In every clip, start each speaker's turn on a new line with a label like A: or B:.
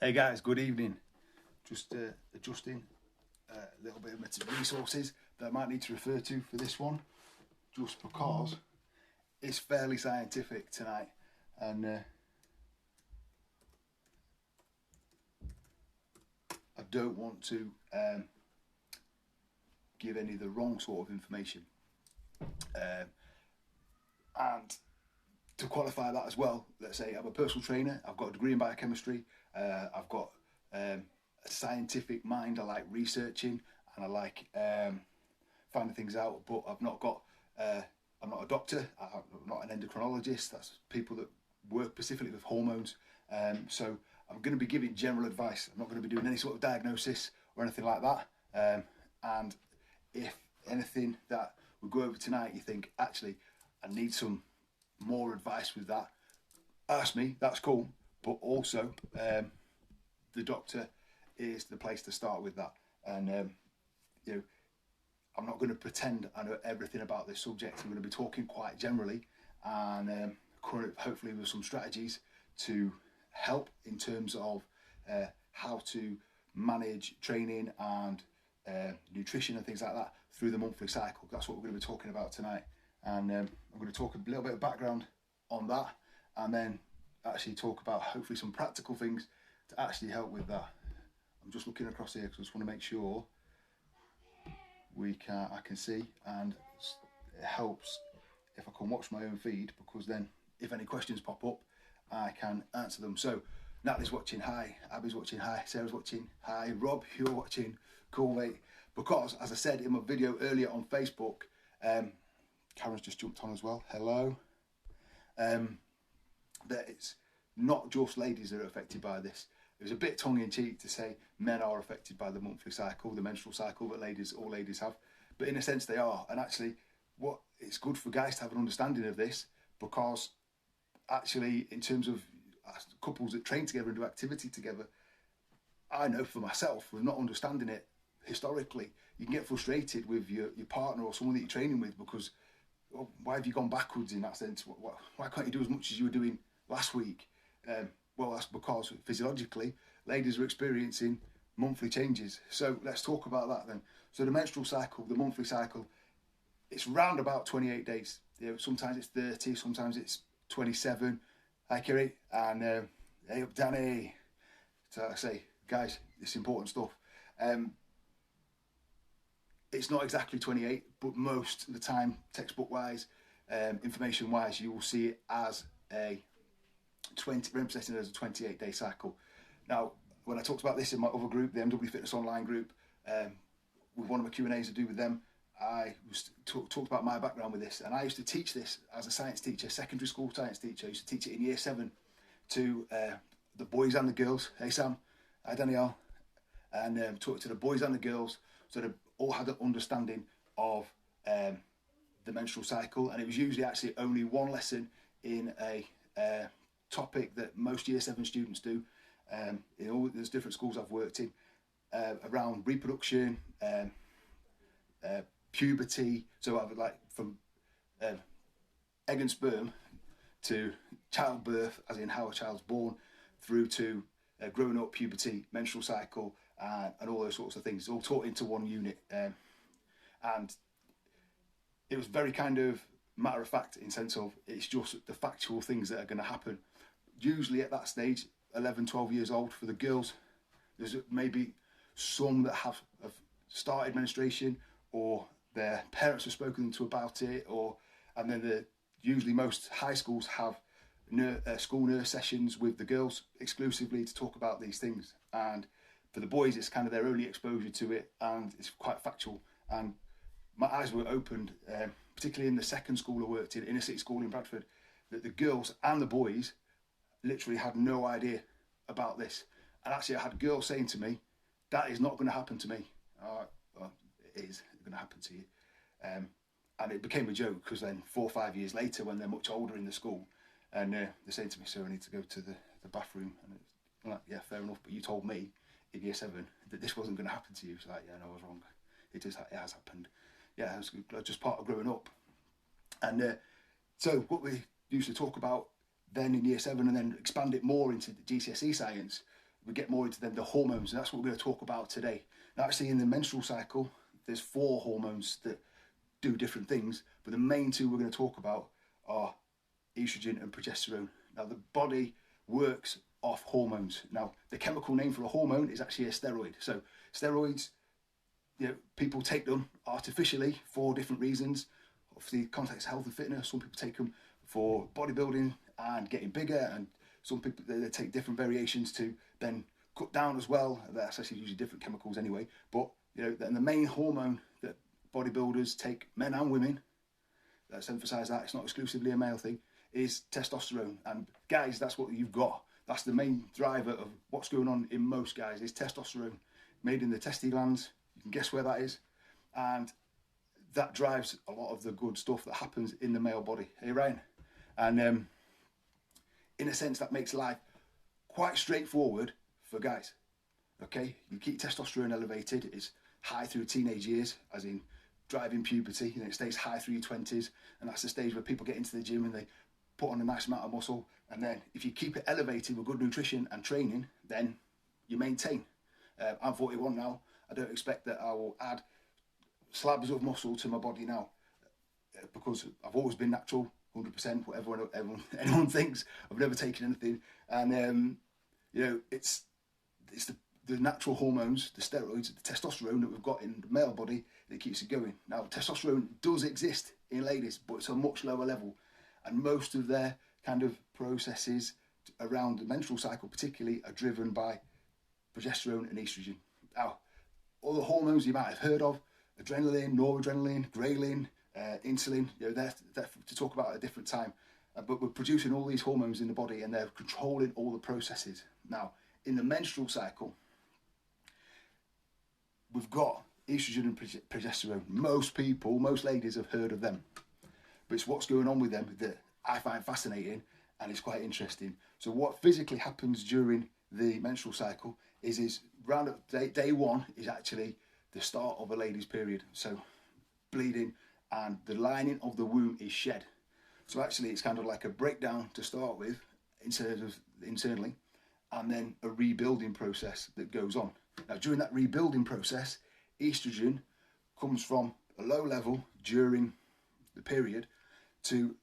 A: Hey guys, good evening. Just adjusting a little bit of my resources that I might need to refer to for this one, just because it's fairly scientific tonight, and I don't want to give any of the wrong sort of information. Um, and to qualify that as well, let's say I'm a personal trainer, I've got a degree in biochemistry, I've got a scientific mind, I like researching and I like finding things out, but I'm not a doctor, I'm not an endocrinologist, that's people that work specifically with hormones. So I'm going to be giving general advice, I'm not going to be doing any sort of diagnosis or anything like that. And if anything that we go over tonight, you think, actually, I need some more advice with that, ask me, that's cool. But also, the doctor is the place to start with that. And, you know, I'm not going to pretend I know everything about this subject. I'm going to be talking quite generally and hopefully with some strategies to help in terms of how to manage training and nutrition and things like that through the monthly cycle. That's what we're going to be talking about tonight. And I'm going to talk a little bit of background on that and then actually talk about hopefully some practical things to actually help with that. I'm just looking across here because I just want to make sure I can see, and it helps if I can watch my own feed, because then if any questions pop up I can answer them. So Natalie's watching, hi. Abby's watching, hi. Sarah's watching, hi. Rob, you're watching, cool mate. Because as I said in my video earlier on Facebook, Karen's just jumped on as well, hello, that it's not just ladies that are affected by this. It was a bit tongue-in-cheek to say men are affected by the monthly cycle, the menstrual cycle that all ladies have. But in a sense they are. And actually, it's good for guys to have an understanding of this, because actually, in terms of couples that train together and do activity together, I know for myself, with not understanding it historically, you can get frustrated with your partner or someone that you're training with because, well, why have you gone backwards in that sense? Why can't you do as much as you were doing last week? Well, that's because physiologically, ladies are experiencing monthly changes. So let's talk about that then. So the menstrual cycle, the monthly cycle, it's round about 28 days. You know, sometimes it's 30, sometimes it's 27. Hi, Kiri, and hey up, Danny. So I say, guys, it's important stuff. It's not exactly 28, but most of the time, textbook-wise, information-wise, you will see it as represented as a 28-day cycle. Now, when I talked about this in my other group, the MW Fitness Online group, with one of my Q&As to do with them, I talked about my background with this, and I used to teach this as a science teacher, secondary school science teacher. I used to teach it in year 7 to the boys and the girls. Hey Sam, hi Danielle, and talk to the boys and the girls, so they all had an understanding of the menstrual cycle. And it was usually actually only one lesson in a topic that most year 7 students do. There's different schools I've worked in around reproduction, puberty. So I would like from egg and sperm to childbirth, as in how a child's born, through to growing up, puberty, menstrual cycle, and all those sorts of things. It's all taught into one unit. And it was very kind of matter of fact in sense of it's just the factual things that are going to happen. Usually at that stage, 11, 12 years old for the girls, there's maybe some that have started menstruation, or their parents have spoken to about it, and then usually most high schools have school nurse sessions with the girls exclusively to talk about these things. And for the boys, it's kind of their only exposure to it, and it's quite factual. And my eyes were opened, particularly in the second school I worked in, inner city school in Bradford, that the girls and the boys literally had no idea about this. And actually I had girls saying to me, that is not going to happen to me. Well, it is going to happen to you. And it became a joke, because then 4 or 5 years later, when they're much older in the school, and they're saying to me, so I need to go to the bathroom. And I'm like, yeah, fair enough, but you told me in year 7 that this wasn't going to happen to you. So like, yeah, no, I was wrong. It has happened. Yeah, it's just part of growing up. And so what we used to talk about then in year 7, and then expand it more into the GCSE science, we get more into the hormones, and that's what we're going to talk about today. Now, actually, in the menstrual cycle, there's 4 hormones that do different things, but the main 2 we're going to talk about are estrogen and progesterone. Now, the body works off hormones. Now, the chemical name for a hormone is actually a steroid. So steroids, people take them artificially for different reasons. Obviously, context health and fitness. Some people take them for bodybuilding and getting bigger, and some people they take different variations to then cut down as well. That's actually usually different chemicals anyway. But the main hormone that bodybuilders take, men and women, let's emphasize that it's not exclusively a male thing, is testosterone. And guys, that's what you've got. That's the main driver of what's going on in most guys, is testosterone made in the testes glands. You can guess where that is. And that drives a lot of the good stuff that happens in the male body. Hey, Ryan. And in a sense, that makes life quite straightforward for guys. Okay, you keep testosterone elevated. It's high through teenage years, as in driving puberty, and it stays high through your 20s, and that's the stage where people get into the gym and they put on a nice amount of muscle. And then if you keep it elevated with good nutrition and training, then you maintain. I'm 41 now. I don't expect that I will add slabs of muscle to my body now, because I've always been natural, 100%, whatever anyone thinks. I've never taken anything. And it's the natural hormones, the steroids, the testosterone that we've got in the male body that keeps it going. Now, testosterone does exist in ladies, but it's a much lower level. And most of their kind of processes around the menstrual cycle particularly are driven by progesterone and estrogen. Now, all the hormones you might have heard of, adrenaline, noradrenaline, ghrelin, insulin, they're to talk about at a different time. But we're producing all these hormones in the body, and they're controlling all the processes. Now, in the menstrual cycle, we've got estrogen and progesterone. Most ladies have heard of them. But it's what's going on with them that I find fascinating, and it's quite interesting. So what physically happens during the menstrual cycle is round up day 1 is actually the start of a lady's period. So bleeding, and the lining of the womb is shed. So actually it's kind of like a breakdown to start with internally, and then a rebuilding process that goes on. Now, during that rebuilding process, estrogen comes from a low level during the period to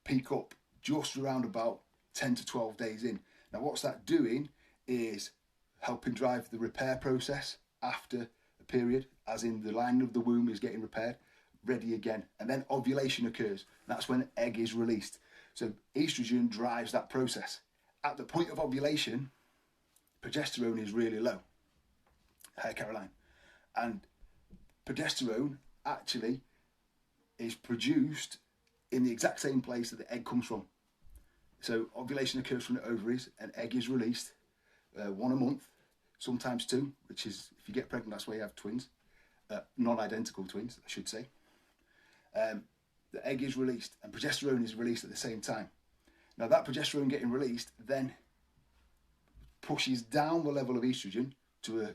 A: peak up just around about 10 to 12 days in. Now, what's that doing is helping drive the repair process after a period, as in the lining of the womb is getting repaired, ready again. And then ovulation occurs. That's when egg is released. So estrogen drives that process. At the point of ovulation, progesterone is really low. Hi, Caroline. And progesterone actually is produced in the exact same place that the egg comes from. So ovulation occurs from the ovaries, and egg is released 1 a month, sometimes 2, which is, if you get pregnant, that's why you have twins, non-identical twins, I should say. The egg is released, and progesterone is released at the same time. Now, that progesterone getting released then pushes down the level of estrogen to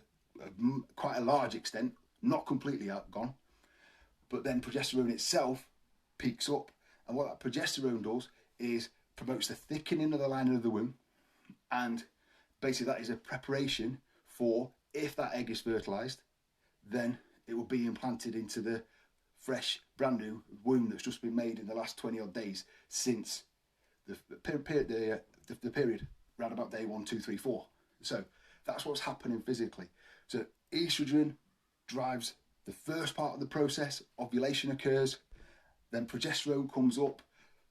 A: quite a large extent, not completely gone, but then progesterone itself peaks up. And what that progesterone does is promotes the thickening of the lining of the womb, and basically that is a preparation for, if that egg is fertilized, then it will be implanted into the fresh, brand new womb that's just been made in the last 20 odd days since the period around about day 1, 2, 3, 4. So that's what's happening physically. So estrogen drives the first part of the process, ovulation occurs, then progesterone comes up,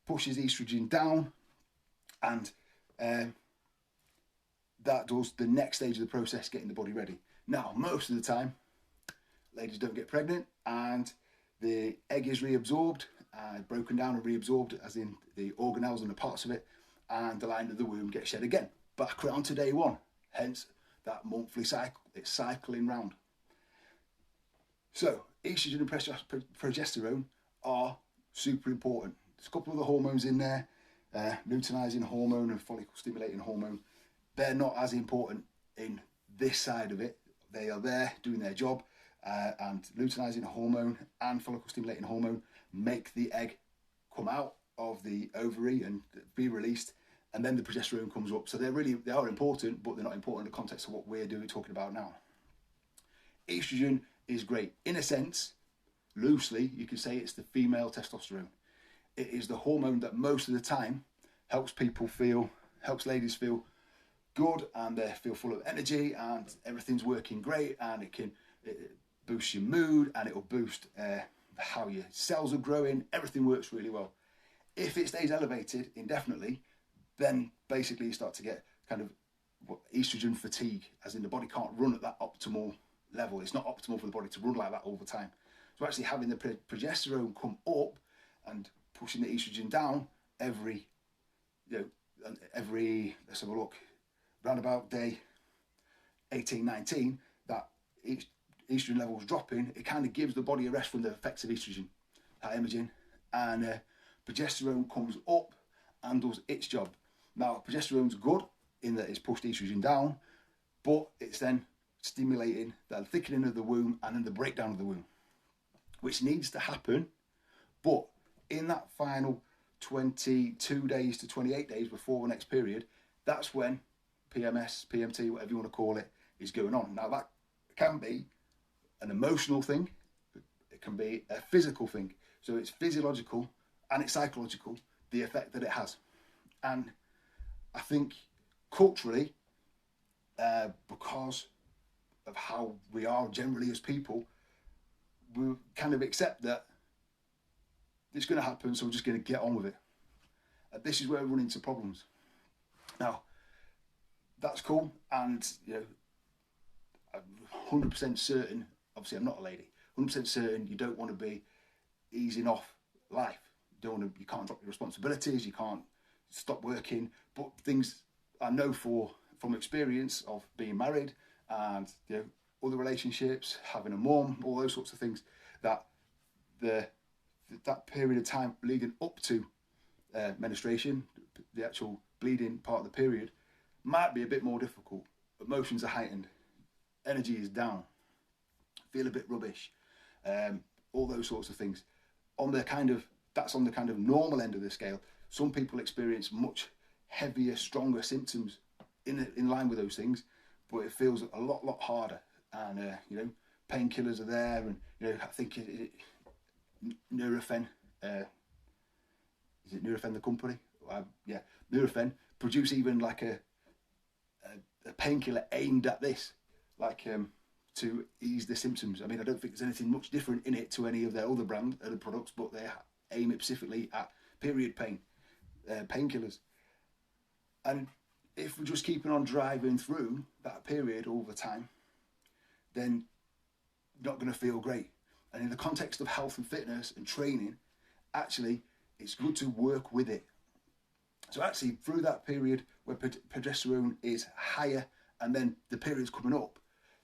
A: pushes estrogen down, and that does the next stage of the process, getting the body ready. Now, most of the time, ladies don't get pregnant, and the egg is reabsorbed, broken down and reabsorbed, as in the organelles and the parts of it, and the lining of the womb gets shed again, back around to day 1. Hence, that monthly cycle, it's cycling round. So, estrogen and progesterone are super important. There's a couple of the hormones in there, luteinizing hormone and follicle stimulating hormone. They're not as important in this side of it. They are there doing their job, and luteinizing hormone and follicle stimulating hormone make the egg come out of the ovary and be released, and then the progesterone comes up. So they are important, but they're not important in the context of what we're talking about now. Estrogen is great. In a sense, loosely, you could say it's the female testosterone. It is the hormone that most of the time helps ladies feel good, and they feel full of energy, and everything's working great, and it boosts your mood, and it'll boost how your cells are growing. Everything works really well. If it stays elevated indefinitely, then basically you start to get kind of estrogen fatigue, as in the body can't run at that optimal level. It's not optimal for the body to run like that all the time. So actually having the progesterone come up and pushing the estrogen down every, let's have a look, round about day 18, 19, that estrogen levels dropping, it kind of gives the body a rest from the effects of estrogen, that imaging, and progesterone comes up and does its job. Now, progesterone's good in that it's pushed estrogen down, but it's then stimulating the thickening of the womb and then the breakdown of the womb, which needs to happen. But in that final 22 days to 28 days before the next period, that's when PMS, PMT, whatever you want to call it, is going on. Now, that can be an emotional thing, it can be a physical thing. So it's physiological and it's psychological, the effect that it has. And I think culturally, because of how we are generally as people, we kind of accept that it's going to happen, so we're just going to get on with it. This is where we run into problems. Now, that's cool, and I'm 100% certain, obviously I'm not a lady, 100% certain you don't want to be easing off life. You can't drop your responsibilities, you can't stop working, but things I know from experience of being married and other relationships, having a mum, all those sorts of things, that that period of time leading up to menstruation, the actual bleeding part of the period, might be a bit more difficult. Emotions are heightened, energy is down, feel a bit rubbish, all those sorts of things. That's on the kind of normal end of the scale. Some people experience much heavier, stronger symptoms in line with those things, but it feels a lot harder. And painkillers are there, and I think Nurofen, is it Nurofen the company? Yeah, Nurofen produce even like a painkiller aimed at this, like to ease the symptoms. I mean, I don't think there's anything much different in it to any of their other products, but they aim it specifically at period pain, painkillers. And if we're just keeping on driving through that period all the time, then not going to feel great. And in the context of health and fitness and training, actually, it's good to work with it. So actually, through that period where progesterone is higher and then the period's coming up,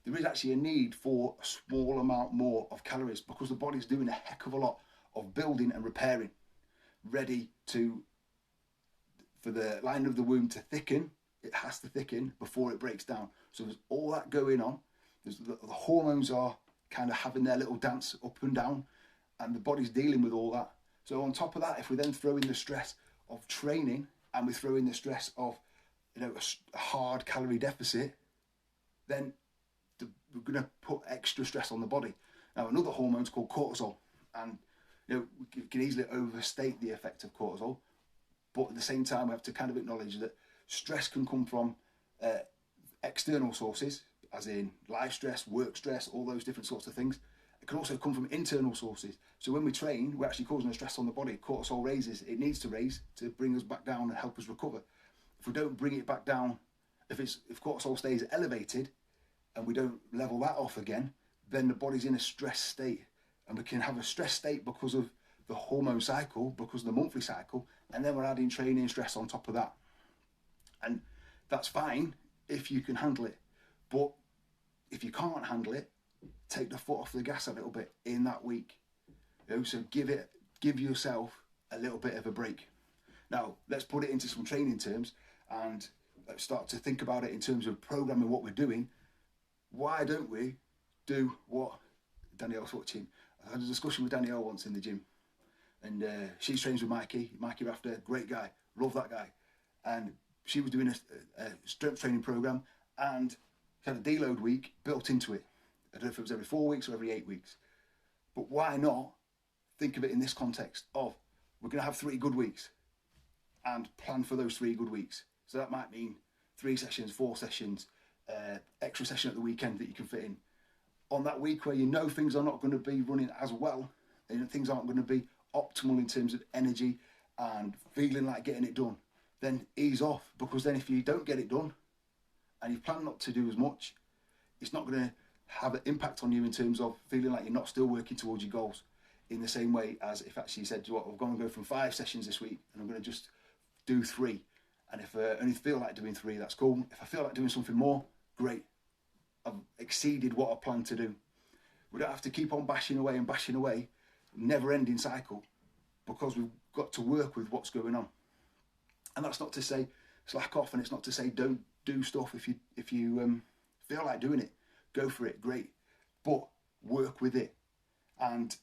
A: there is actually a need for a small amount more of calories, because the body's doing a heck of a lot of building and repairing, ready for the line of the womb to thicken. It has to thicken before it breaks down. So there's all that going on. The hormones are kind of having their little dance up and down, and the body's dealing with all that. So on top of that, if we then throw in the stress of training, and we throw in the stress of a hard calorie deficit, then we're going to put extra stress on the body. Now, another hormone is called cortisol, and we can easily overstate the effect of cortisol, but at the same time we have to kind of acknowledge that stress can come from external sources, as in life stress, work stress, all those different sorts of things. It can also come from internal sources. So when we train, we're actually causing a stress on the body. Cortisol raises, it needs to raise to bring us back down and help us recover. If we don't bring it back down, if cortisol stays elevated and we don't level that off again, then the body's in a stress state. And we can have a stress state because of the hormone cycle, because of the monthly cycle, and then we're adding training stress on top of that. And that's fine if you can handle it. But if you can't handle it, take the foot off the gas a little bit in that week. So give yourself a little bit of a break. Now, let's put it into some training terms, and let's start to think about it in terms of programming what we're doing. Why don't we do what Danielle's watching? I had a discussion with Danielle once in the gym, and she trains with Mikey Rafter, great guy, love that guy. and she was doing a strength training program, and she had a deload week built into it. I don't know if it was every 4 weeks or every 8 weeks, but why not think of it in this context of, we're going to have 3 good weeks, and plan for those 3 good weeks. So that might mean 3 sessions, 4 sessions, extra session at the weekend that you can fit in. On that week where you know things are not going to be running as well, and things aren't going to be optimal in terms of energy and feeling like getting it done, then ease off, because then if you don't get it done and you plan not to do as much, it's not going to have an impact on you in terms of feeling like you're not still working towards your goals, in the same way as if actually you said, what, I'm going to go from 5 sessions this week and I'm going to just do 3. And if I only feel like doing 3, that's cool. If I feel like doing something more, great. I've exceeded what I planned to do. We don't have to keep on bashing away, never-ending cycle, because we've got to work with what's going on. And that's not to say slack off, and it's not to say don't do stuff if you feel like doing it. Go for it, great. But work with it and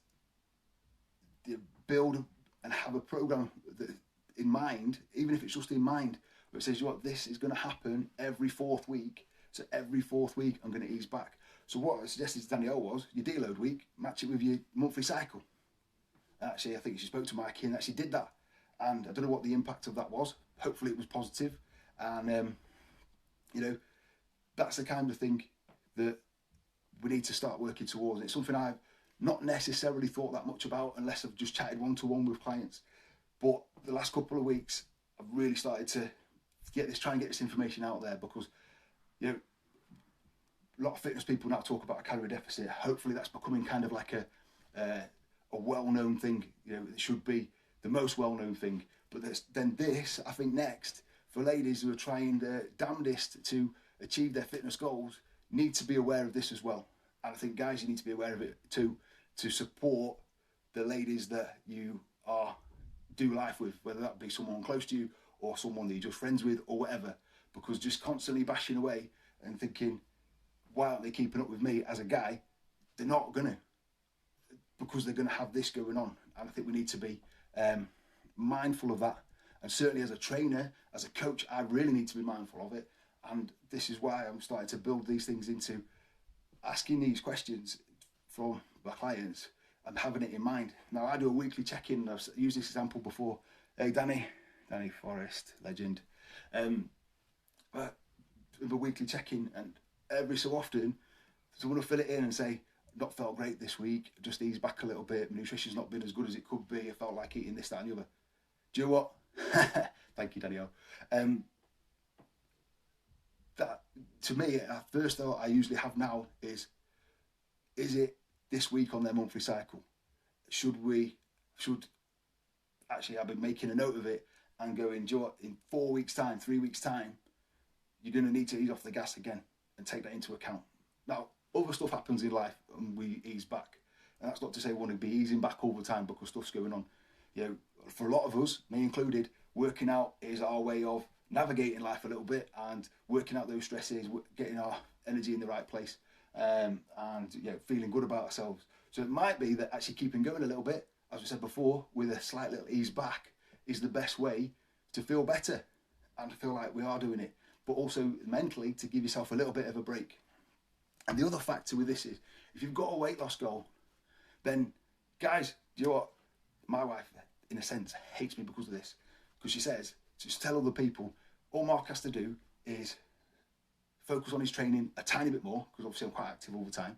A: build and have a program that in mind, even if it's just in mind, where it says, you know what, this is going to happen every 4th week. So every 4th week, I'm going to ease back. So what I suggested to Danielle was, your deload week, match it with your monthly cycle. Actually, I think she spoke to Mikey and actually did that. And I don't know what the impact of that was. Hopefully it was positive. And, you know, that's the kind of thing that we need to start working towards. It's something I've not necessarily thought that much about unless I've just chatted one-to-one with clients. But the last couple of weeks, I've really started to try and get this information out there, because, you know, a lot of fitness people now talk about a calorie deficit. Hopefully that's becoming kind of like a well-known thing. You know, it should be the most well-known thing. But this, I think next, for ladies who are trying their damnedest to achieve their fitness goals, need to be aware of this as well. And I think guys, you need to be aware of it too, to support the ladies that you do life with, whether that be someone close to you or someone that you're just friends with or whatever. Because just constantly bashing away and thinking, why aren't they keeping up with me as a guy? They're not gonna, because they're gonna have this going on. And I think we need to be mindful of that. And certainly as a trainer, as a coach, I really need to be mindful of it. And this is why I'm starting to build these things into asking these questions from my clients and having it in mind. Now, I do a weekly check-in. I've used this example before. Hey, Danny Forrest, legend. But the weekly check-in, and every so often, someone will fill it in and say, not felt great this week, just ease back a little bit, my nutrition's not been as good as it could be, I felt like eating this, that and the other. Do you know what? Thank you, Danielle. That, to me, at first thought I usually have now is it this week on their monthly cycle? Should actually, I've been making a note of it and going, do you know what, in 4 weeks time, 3 weeks time, you're going to need to ease off the gas again and take that into account. Now, other stuff happens in life and we ease back. And that's not to say we want to be easing back all the time because stuff's going on. You know, for a lot of us, me included, working out is our way of navigating life a little bit and working out those stresses, getting our energy in the right place, and feeling good about ourselves. So it might be that actually keeping going a little bit, as we said before, with a slight little ease back is the best way to feel better and to feel like we are doing it, but also mentally to give yourself a little bit of a break. And the other factor with this is, if you've got a weight loss goal, then guys, do you know what? My wife, in a sense, hates me because of this, because she says, just tell other people, all Mark has to do is focus on his training a tiny bit more, because obviously I'm quite active all the time,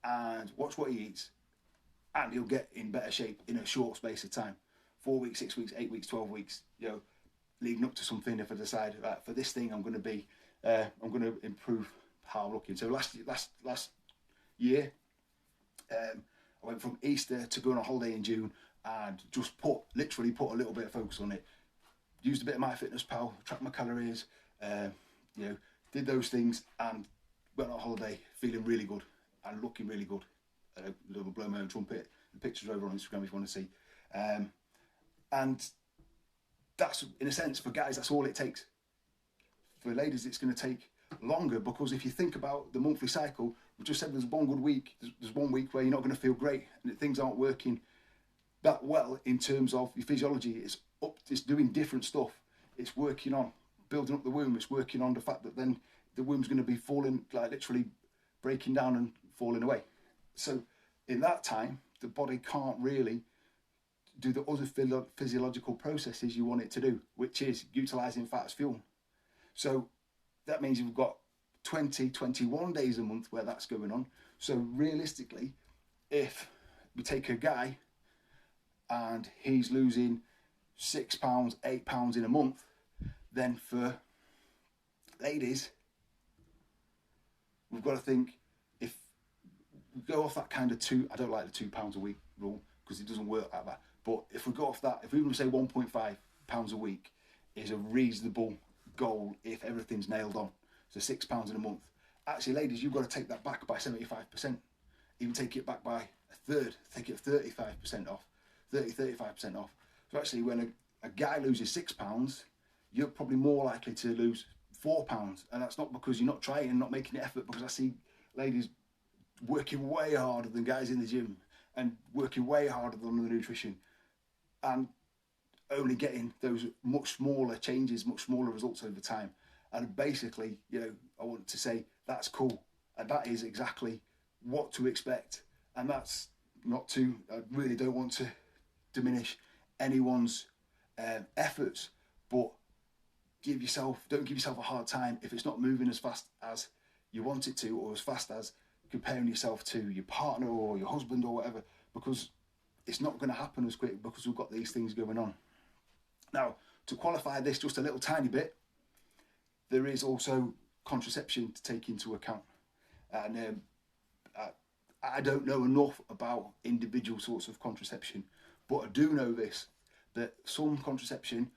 A: and watch what he eats, and he'll get in better shape in a short space of time. 4 weeks, 6 weeks, 8 weeks, 12 weeks, you know, leading up to something. If I decide, right, for this thing, I'm going to improve how I'm looking. So last year, I went from Easter to going on holiday in June and just literally put a little bit of focus on it. Used a bit of MyFitnessPal, tracked my calories, did those things and went on holiday feeling really good and looking really good. I'll blow my own trumpet. The pictures are over on Instagram if you want to see. And that's, in a sense, for guys, that's all it takes. For ladies, it's going to take longer, because if you think about the monthly cycle, we just said there's one good week, there's 1 week where you're not going to feel great and things aren't working that well in terms of your physiology. It's doing different stuff it's working on building up the womb. It's working on the fact that then the womb's going to be falling, like literally breaking down and falling away. So in that time, the body can't really do the other physiological processes you want it to do, which is utilizing fat as fuel. So that means you've got 20, 21 days a month where that's going on. So realistically, if we take a guy and he's losing £6, £8 in a month, then for ladies, we've got to think, if we go off that kind of I don't like the £2 a week rule because it doesn't work like that. But if we go off that, if we even say £1.5 a week is a reasonable goal if everything's nailed on, so £6 in a month. Actually, ladies, you've got to take that back by 75%. Even take it back by a third, take it 35% off, 35% off. So actually, when a guy loses £6, you're probably more likely to lose £4. And that's not because you're not trying and not making an effort, because I see ladies working way harder than guys in the gym and working way harder than the nutrition and only getting those much smaller changes, much smaller results over time. And basically, you know, I want to say that's cool. And that is exactly what to expect. And that's not to, I really don't want to diminish anyone's efforts, but don't give yourself a hard time if it's not moving as fast as you want it to, or as fast as comparing yourself to your partner or your husband or whatever, because it's not going to happen as quick because we've got these things going on. Now, to qualify this just a little tiny bit, there is also contraception to take into account. And I don't know enough about individual sorts of contraception, but I do know this, that some contraception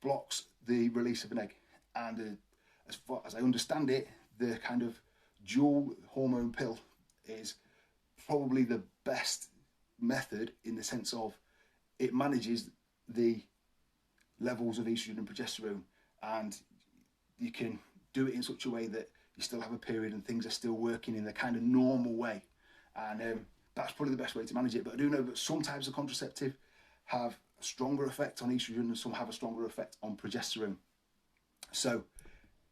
A: blocks the release of an egg. And as far as I understand it, the kind of dual hormone pill is probably the best method, in the sense of it manages the levels of estrogen and progesterone, and you can do it in such a way that you still have a period and things are still working in the kind of normal way. And that's probably the best way to manage it. But I do know that some types of contraceptive have a stronger effect on estrogen and some have a stronger effect on progesterone. So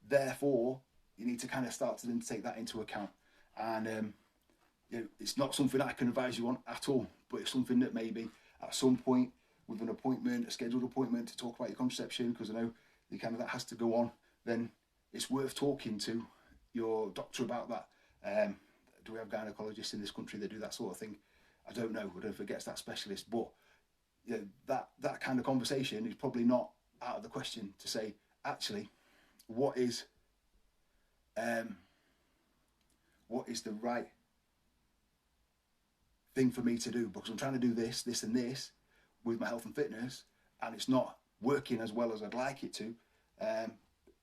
A: therefore, you need to kind of start to then take that into account. And you know, it's not something I can advise you on at all, but it's something that maybe at some point, with an appointment, a scheduled appointment to talk about your contraception, because I know that has to go on, then it's worth talking to your doctor about that. Do we have gynecologists in this country that do that sort of thing? I don't know. I don't know if it gets that specialist, but you know, that kind of conversation is probably not out of the question to say, actually, what is the right thing for me to do, because I'm trying to do this, this and this with my health and fitness, and it's not working as well as I'd like it to.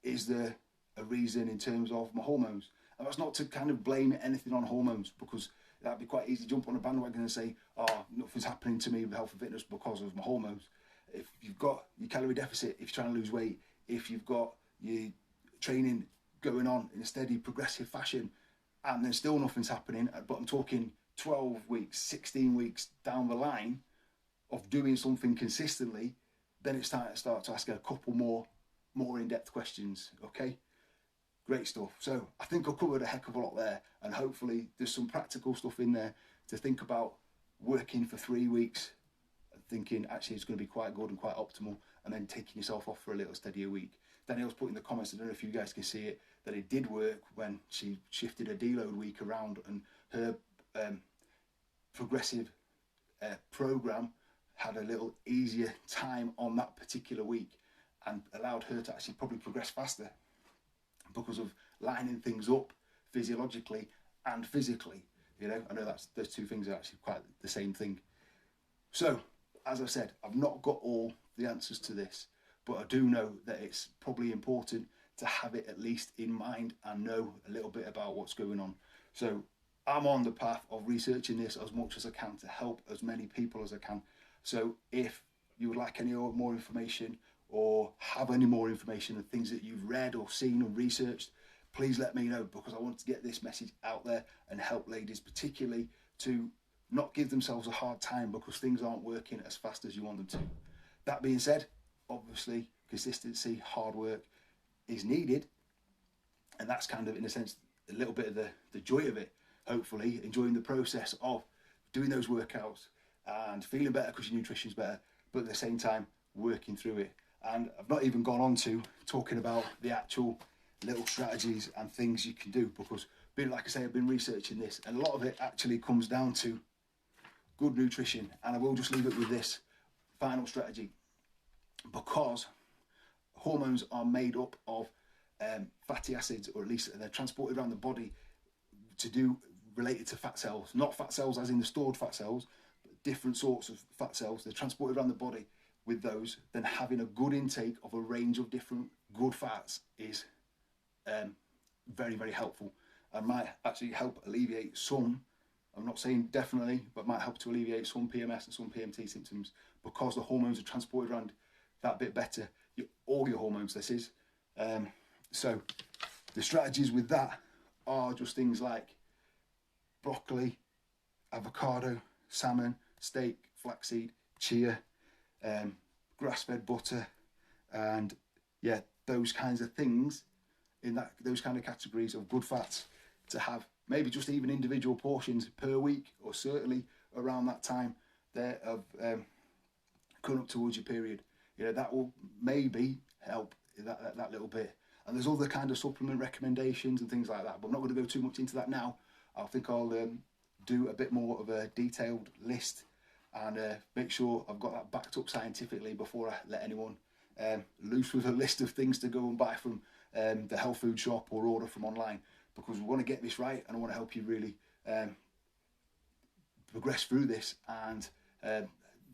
A: Is there a reason in terms of my hormones? And that's not to kind of blame anything on hormones, because that'd be quite easy to jump on a bandwagon and say, oh, nothing's happening to me with health and fitness because of my hormones. If you've got your calorie deficit, if you're trying to lose weight, if you've got your training going on in a steady progressive fashion and then still nothing's happening, but I'm talking 12 weeks, 16 weeks down the line of doing something consistently, then it's time to start to ask a couple more in-depth questions. Okay, great stuff. So I think I've covered a heck of a lot there, and hopefully there's some practical stuff in there to think about working for 3 weeks and thinking actually it's going to be quite good and quite optimal, and then taking yourself off for a little steadier week. Danielle's put in the comments, I don't know if you guys can see it, that it did work when she shifted a deload week around, and her progressive program had a little easier time on that particular week and allowed her to actually probably progress faster because of lining things up physiologically and physically. You know, I know those two things are actually quite the same thing. So, as I said, I've not got all the answers to this, but I do know that it's probably important to have it at least in mind and know a little bit about what's going on. So I'm on the path of researching this as much as I can to help as many people as I can. So if you would like any more information or have any more information and things that you've read or seen or researched, please let me know, because I want to get this message out there and help ladies particularly to not give themselves a hard time because things aren't working as fast as you want them to. That being said, obviously consistency, hard work is needed. And that's kind of, in a sense, a little bit of the joy of it. Hopefully enjoying the process of doing those workouts and feeling better because your nutrition's better, but at the same time working through it. And I've not even gone on to talking about the actual little strategies and things you can do, because like I say, I've been researching this, and a lot of it actually comes down to good nutrition. And I will just leave it with this final strategy, because hormones are made up of fatty acids, or at least they're transported around the body to do related to fat cells, not fat cells as in the stored fat cells, but different sorts of fat cells. They're transported around the body with those. Then having a good intake of a range of different good fats is very, very helpful, and might actually help alleviate some, I'm not saying definitely, but might help to alleviate some PMS and some PMT symptoms, because the hormones are transported around that bit better. All your hormones, this is. So the strategies with that are just things like broccoli, avocado, salmon, steak, flaxseed, chia, grass-fed butter, and yeah, those kinds of things in those kind of categories of good fats to have. Maybe just even individual portions per week, or certainly around that time there of coming up towards your period. You know, that will maybe help that little bit. And there's other kind of supplement recommendations and things like that, but I'm not going to go too much into that now. I think I'll do a bit more of a detailed list and make sure I've got that backed up scientifically before I let anyone loose with a list of things to go and buy from the health food shop or order from online, because we want to get this right, and I want to help you really progress through this and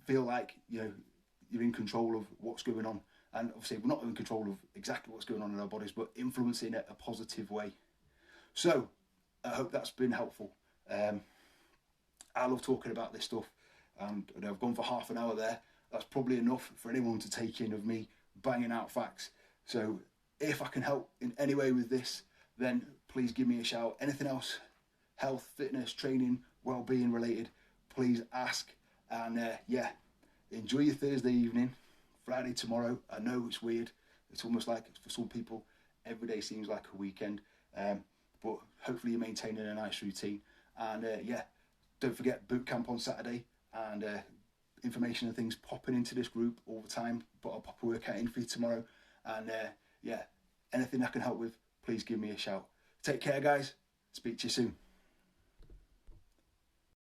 A: feel like, you know, you're in control of what's going on. And obviously we're not in control of exactly what's going on in our bodies, but influencing it a positive way. So I hope that's been helpful. I love talking about this stuff, and I've gone for half an hour there. That's probably enough for anyone to take in of me banging out facts. So if I can help in any way with this, then please give me a shout. Anything else, health, fitness, training, well-being related, please ask. And yeah, enjoy your Thursday evening. Friday tomorrow, I know it's weird. It's almost like, for some people, every day seems like a weekend. But hopefully you're maintaining a nice routine. And yeah, don't forget boot camp on Saturday, and information and things popping into this group all the time. But I'll pop a workout in for you tomorrow. And yeah, anything I can help with, please give me a shout. Take care, guys. Speak to you soon.